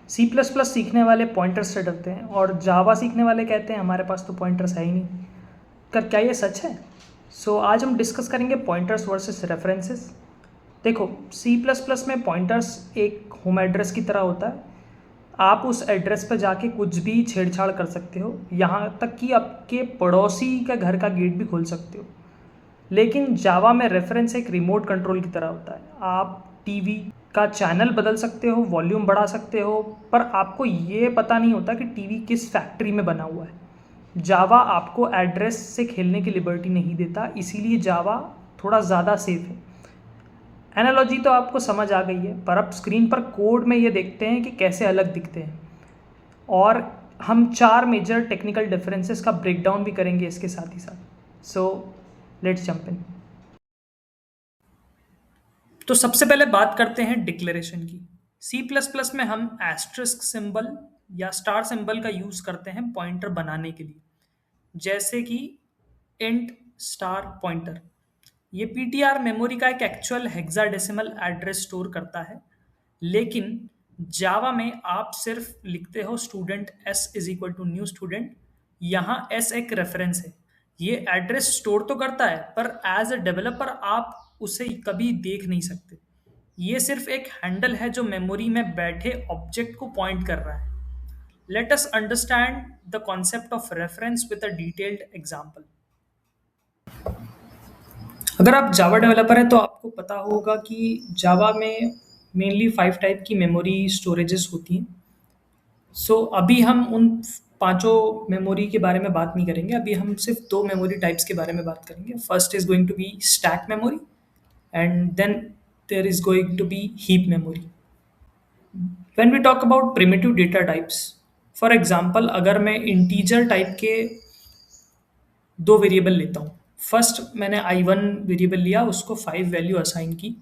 सी plus plus सीखने वाले pointers से डरते हैं और जावा सीखने वाले कहते हैं हमारे पास तो पॉइंटर्स है ही नहीं। कर क्या ये सच है? आज हम डिस्कस करेंगे पॉइंटर्स वर्सेस रेफरेंसेस। देखो, सी प्लस प्लस में पॉइंटर्स एक होम एड्रेस की तरह होता है। आप उस एड्रेस पर जाके कुछ भी छेड़छाड़ कर सकते हो, यहाँ तक कि आपके पड़ोसी का घर का गेट भी खोल सकते हो। लेकिन जावा में रेफरेंस एक रिमोट कंट्रोल की तरह होता है। आप टीवी का चैनल बदल सकते हो, वॉल्यूम बढ़ा सकते हो, पर आपको ये पता नहीं होता कि टीवी किस फैक्ट्री में बना हुआ है। जावा आपको एड्रेस से खेलने की लिबर्टी नहीं देता, इसीलिए जावा थोड़ा ज़्यादा सेफ है। एनालॉजी तो आपको समझ आ गई है, पर अब स्क्रीन पर कोड में ये देखते हैं कि कैसे अलग दिखते हैं। और हम 4 मेजर टेक्निकल डिफरेंसेस का ब्रेकडाउन भी करेंगे इसके साथ ही साथ। Let's jump in. तो सबसे पहले बात करते हैं डिक्लेरेशन की। सी प्लस प्लस में हम एस्ट्रिस्क सिंबल या स्टार सिंबल का यूज करते हैं पॉइंटर बनाने के लिए, जैसे कि इंट स्टार पॉइंटर। ये पीटीआर मेमोरी का एक एक्चुअल हेक्साडेसिमल एड्रेस स्टोर करता है। लेकिन जावा में आप सिर्फ लिखते हो student S is equal to new student. यहाँ एस एक रेफरेंस है। ये एड्रेस स्टोर तो करता है, पर एज अ डेवलपर आप उसे कभी देख नहीं सकते। ये सिर्फ एक हैंडल है जो मेमोरी में बैठे ऑब्जेक्ट को पॉइंट कर रहा है। Let us understand the concept of reference with a detailed example. अगर आप जावा डेवलपर हैं तो आपको पता होगा कि जावा में मेनली 5 टाइप की मेमोरी स्टोरेजेस होती हैं। अभी हम उन पांचों मेमोरी के बारे में बात नहीं करेंगे। अभी हम सिर्फ 2 मेमोरी टाइप्स के बारे में बात करेंगे। First is going to be stack memory and then there is going to be heap memory. When we talk about primitive data types, for example अगर मैं इंटीजर टाइप के 2 वेरिएबल लेता हूँ। फर्स्ट मैंने आई1 वेरिएबल लिया, उसको 5 वैल्यू असाइन की।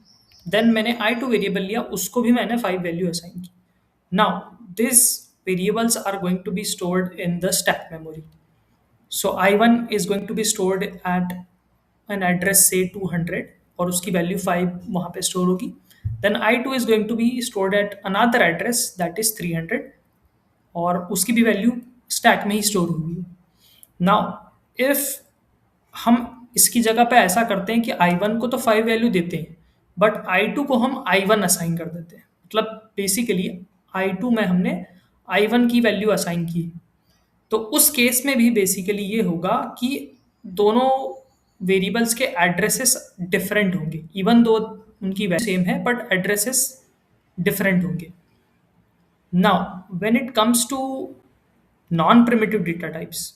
Then मैंने आई2 वेरिएबल लिया, उसको भी मैंने 5 वैल्यू असाइन की। Now this variables are going to be stored in the stack memory. So I1 is going to be stored at an address say 200 और उसकी वैल्यू 5 वहाँ पे स्टोर होगी। Then I2 is going to be stored at another address that is 300 और उसकी भी value stack में ही store होगी। नाउ इफ हम इसकी जगह पे ऐसा करते हैं कि I1 को तो 5 वैल्यू देते हैं, बट I2 को हम I1 असाइन कर देते हैं। मतलब बेसिकली I2 में हमने I1 की वैल्यू असाइन की। तो उस केस में भी बेसिकली ये होगा कि दोनों वेरिएबल्स के एड्रेसेस डिफरेंट होंगे, इवन दो उनकी वैल्यू सेम है बट एड्रेसेस डिफरेंट होंगे। Now when it comes to non primitive data types,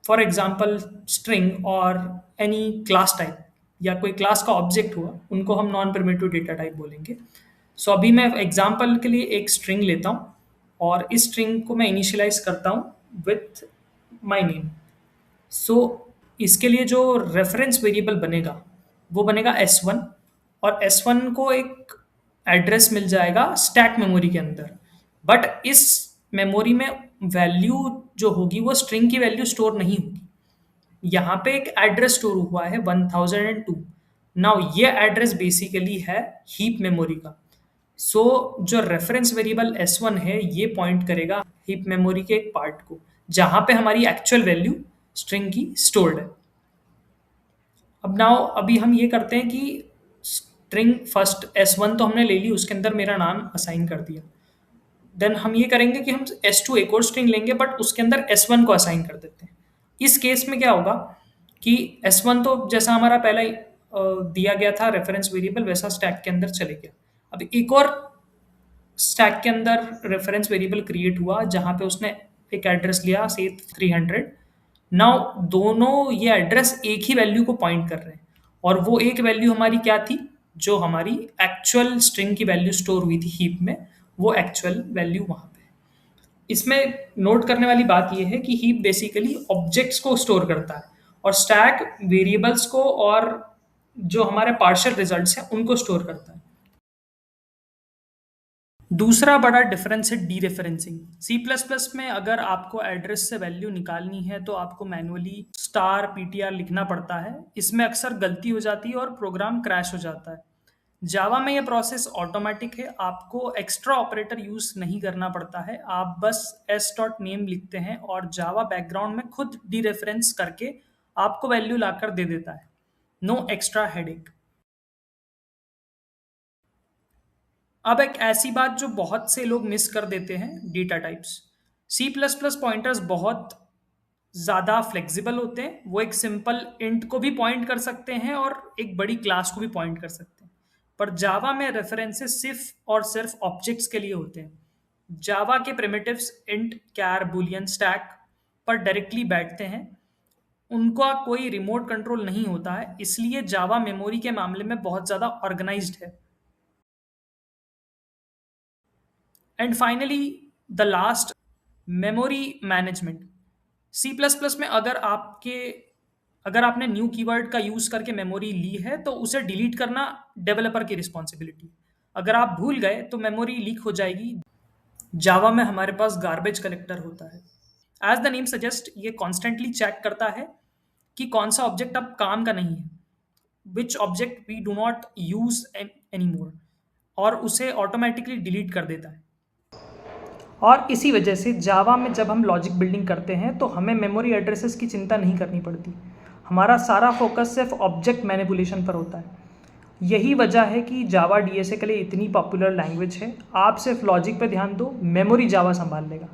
for example string और एनी क्लास टाइप या कोई क्लास का ऑब्जेक्ट हुआ, उनको हम नॉन प्रिमिटिव डेटा टाइप बोलेंगे। अभी मैं एग्जाम्पल के लिए एक स्ट्रिंग लेता हूँ और इस स्ट्रिंग को मैं इनिशियलाइज करता हूँ विथ माई नेम। इसके लिए जो रेफरेंस वेरिएबल बनेगा वो बनेगा S1 और S1 को एक एड्रेस मिल जाएगा स्टैक मेमोरी के अंदर। बट इस मेमोरी में वैल्यू जो होगी वो स्ट्रिंग की वैल्यू स्टोर नहीं होगी। यहाँ पे एक एड्रेस स्टोर हुआ है 1002। नाउ ये एड्रेस बेसिकली है हीप मेमोरी का। जो रेफरेंस वेरिएबल S1 है ये पॉइंट करेगा हीप मेमोरी के एक पार्ट को जहां पे हमारी एक्चुअल वैल्यू स्ट्रिंग की स्टोर्ड है। अभी हम ये करते हैं कि स्ट्रिंग फर्स्ट S1 तो हमने ले ली, उसके अंदर मेरा नाम असाइन कर दिया। देन हम ये करेंगे कि हम S2 एक और स्ट्रिंग लेंगे बट उसके अंदर S1 को असाइन कर देते हैं। इस केस में क्या होगा कि S1 तो जैसा हमारा पहला ही दिया गया था रेफरेंस वेरिएबल, वैसा स्टैक के अंदर चले गया। अब एक और स्टैक के अंदर रेफरेंस वेरिएबल क्रिएट हुआ जहां पे उसने एक एड्रेस लिया से 300। नाउ दोनों ये एड्रेस एक ही वैल्यू को पॉइंट कर रहे हैं और वो एक वैल्यू हमारी क्या थी, जो हमारी एक्चुअल स्ट्रिंग की वैल्यू स्टोर हुई थी हीप में, वो एक्चुअल वैल्यू वहां पे। इसमें नोट करने वाली बात यह है कि हीप बेसिकली ऑब्जेक्ट्स को स्टोर करता है और स्टैक वेरिएबल्स को और जो हमारे पार्शियल रिजल्ट्स हैं उनको स्टोर करता है। दूसरा बड़ा डिफरेंस है डीरेफरेंसिंग। सी प्लस प्लस में अगर आपको एड्रेस से वैल्यू निकालनी है तो आपको मैनुअली स्टार पीटीआर लिखना पड़ता है। इसमें अक्सर गलती हो जाती है और प्रोग्राम क्रैश हो जाता है। जावा में ये प्रोसेस ऑटोमेटिक है, आपको एक्स्ट्रा ऑपरेटर यूज नहीं करना पड़ता है। आप बस एस डॉट नेम लिखते हैं और जावा बैकग्राउंड में खुद डीरेफरेंस करके आपको वैल्यू लाकर दे देता है। No extra headache. अब एक ऐसी बात जो बहुत से लोग मिस कर देते हैं, data types. C plus plus pointers बहुत ज़्यादा फ्लेक्सिबल होते हैं। वो एक सिंपल इंट को भी पॉइंट कर सकते हैं और एक बड़ी क्लास को भी पॉइंट कर सकते हैं। पर जावा में रेफरेंसेस सिर्फ और सिर्फ ऑब्जेक्ट्स के लिए होते हैं। जावा के प्रिमिटिव्स इंट, कैर, बुलियन, स्टैक पर डायरेक्टली बैठते हैं। उनका कोई रिमोट कंट्रोल नहीं होता है, इसलिए जावा मेमोरी के मामले में बहुत ज़्यादा ऑर्गेनाइज्ड है। And finally the last, memory management. C plus plus में अगर आपने न्यू कीवर्ड का यूज करके मेमोरी ली है तो उसे डिलीट करना डेवलपर की रिस्पॉन्सिबिलिटी। अगर आप भूल गए तो मेमोरी लीक हो जाएगी। जावा में हमारे पास गार्बेज कलेक्टर होता है। एज द नेम सजेस्ट, ये कॉन्स्टेंटली चेक करता है कि कौन सा ऑब्जेक्ट अब काम का नहीं है, which object we do not use any more, और उसे ऑटोमेटिकली डिलीट कर देता है। और इसी वजह से जावा में जब हम लॉजिक बिल्डिंग करते हैं तो हमें मेमोरी एड्रेसेस की चिंता नहीं करनी पड़ती। हमारा सारा फोकस सिर्फ ऑब्जेक्ट मैनिपुलेशन पर होता है। यही वजह है कि जावा डीएसए के लिए इतनी पॉपुलर लैंग्वेज है। आप सिर्फ लॉजिक पे ध्यान दो, मेमोरी जावा संभाल लेगा।